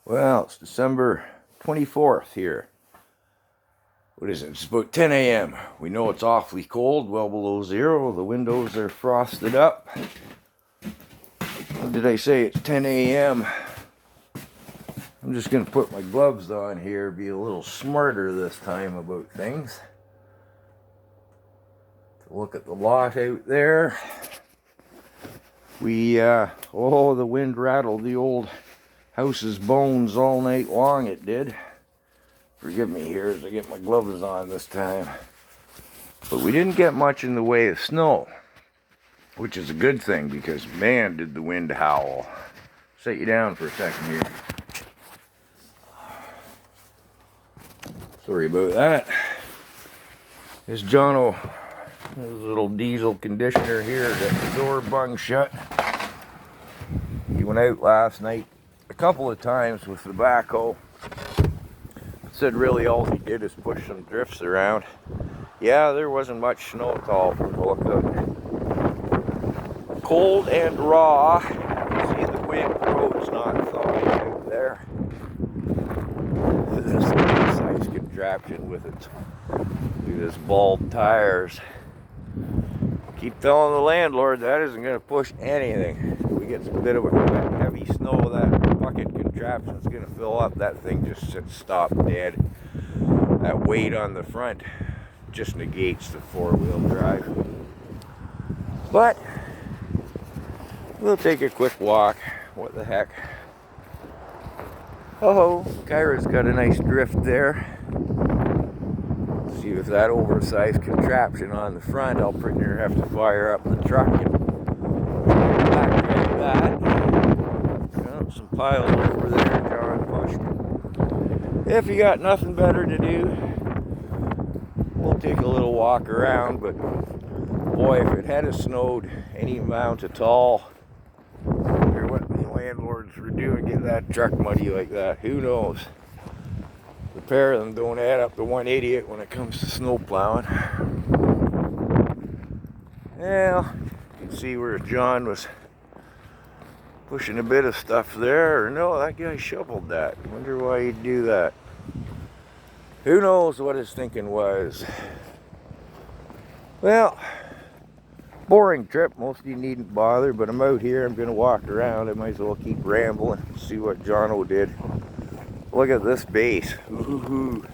Well, it's December 24th here. What is it? It's about 10 a.m. We know it's awfully cold, well below zero. The windows are frosted up. What did I say? It's 10 a.m. I'm just going to put my gloves on here, be a little smarter this time about things. Look at the lot out there. The wind rattled the old house's bones all night long, it did. Forgive me here as I get my gloves on this time. But we didn't get much in the way of snow, which is a good thing because, man, did the wind howl. Set you down for a second here. Sorry about that. There's Jono, his little diesel conditioner here, got the door bung shut. He went out last night a couple of times with the backhoe. Said really all he did is push some drifts around. Yeah, there wasn't much snow at all from the look of it. Cold and raw. You can see the wind, the road's not thawing out there. This size contraption with its bald tires. Keep telling the landlord that isn't going to push anything. If we get a bit of a heavy snow, that bucket contraption's going to fill up. That thing just sits stop dead. That weight on the front just negates the four-wheel drive. But we'll take a quick walk. What the heck? Oh, Kyra's got a nice drift there. See with that oversized contraption on the front, I'll pretty near have to fire up the truck and backdrag that. Got some piles over there, John pushed. If you got nothing better to do, we'll take a little walk around, but boy, if it had snowed any amount at all, I wonder what the landlords were doing getting that truck muddy like that. Who knows? The pair of them don't add up to one idiot when it comes to snow plowing. Well, you can see where John was pushing a bit of stuff there. Or no, that guy shoveled that. Wonder why he'd do that. Who knows what his thinking was. Well, boring trip. Most of you needn't bother, but I'm out here. I'm going to walk around. I might as well keep rambling and see what Jono did. Look at this base. Ooh.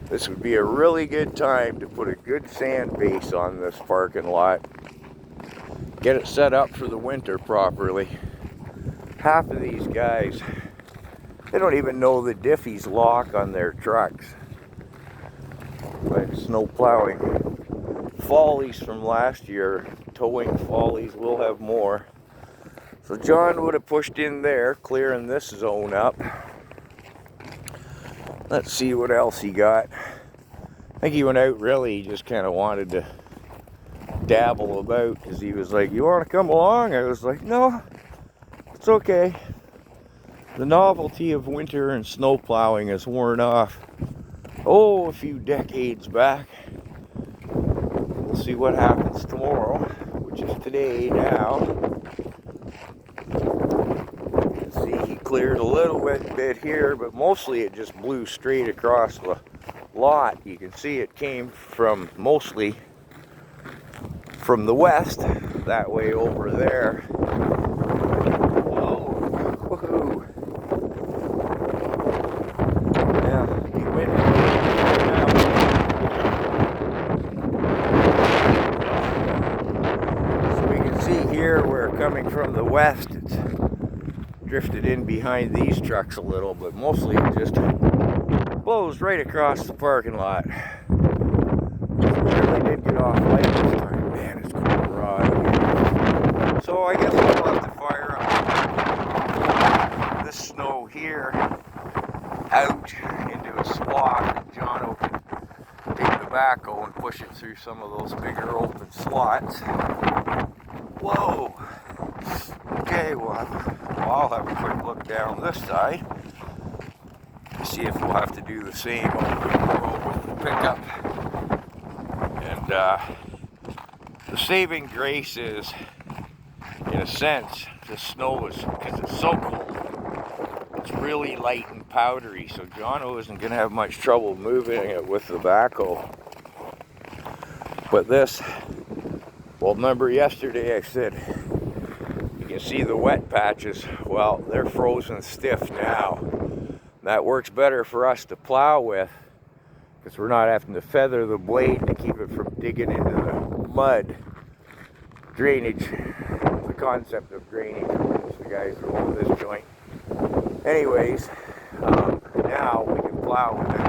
This would be a really good time to put a good sand base on this parking lot. Get it set up for the winter properly. Half of these guys, they don't even know the Diffie's lock on their trucks. Like snow plowing. Follies from last year, towing follies, we'll have more. So John would have pushed in there, clearing this zone up. Let's see what else he got. I think he went out really, he just kind of wanted to dabble about because he was like, you want to come along? I was like, no, it's okay. The novelty of winter and snow plowing has worn off, a few decades back. We'll see what happens tomorrow, which is today now. See, he cleared a little bit here, but mostly it just blew straight across the lot. You can see it came mostly from the west, that way over there. Whoa, woohoo. Yeah, he went now. So we can see here where coming from the west, it's drifted in behind these trucks a little, but mostly it just blows right across the parking lot. Really did get off light this time. Man, it's cold raw out here. So I guess we'll have to fire up this snow here out into a swath, and Jono can take the backhoe and push it through some of those bigger open slots. Whoa! Okay, I'll have a quick look down this side to see if we'll have to do the same on the road with the pickup. And the saving grace is, in a sense, the snow is, because it's so cold, it's really light and powdery, so Jono isn't going to have much trouble moving it with the backhoe. But this, well, remember yesterday I said you can see the wet patches. Well, they're frozen stiff now. That works better for us to plow with, because we're not having to feather the blade to keep it from digging into the mud. Drainage, the concept of drainage, which the guys roll this joint. Anyways, now we can plow with it.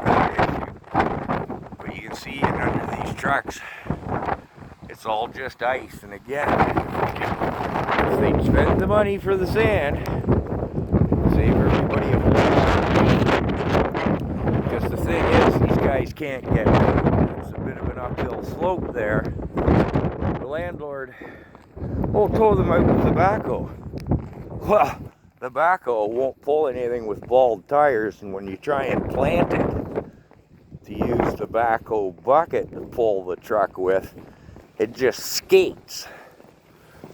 But you can see under these trucks, it's all just ice. And again, if they spend the money for the sand, save everybody a whole. Because the thing is, these guys can't get it. It's a bit of an uphill slope there. The landlord tow them out with the backhoe. Well, the backhoe won't pull anything with bald tires, and when you try and plant it to use the backhoe bucket to pull the truck with, it just skates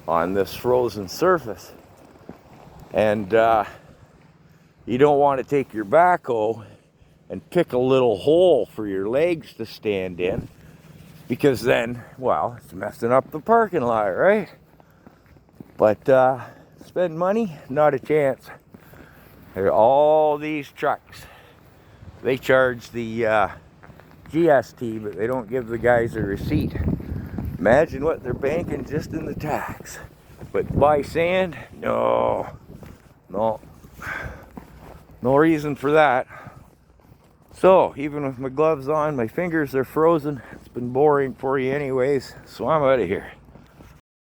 on this frozen surface. And you don't want to take your backhoe and pick a little hole for your legs to stand in, because then, well, it's messing up the parking lot, right? But spend money, not a chance. All these trucks, they charge the GST, but they don't give the guys a receipt. Imagine what they're banking just in the tax. But buy sand? No reason for that. So even with my gloves on, my fingers are frozen. It's been boring for you anyways, so I'm out of here.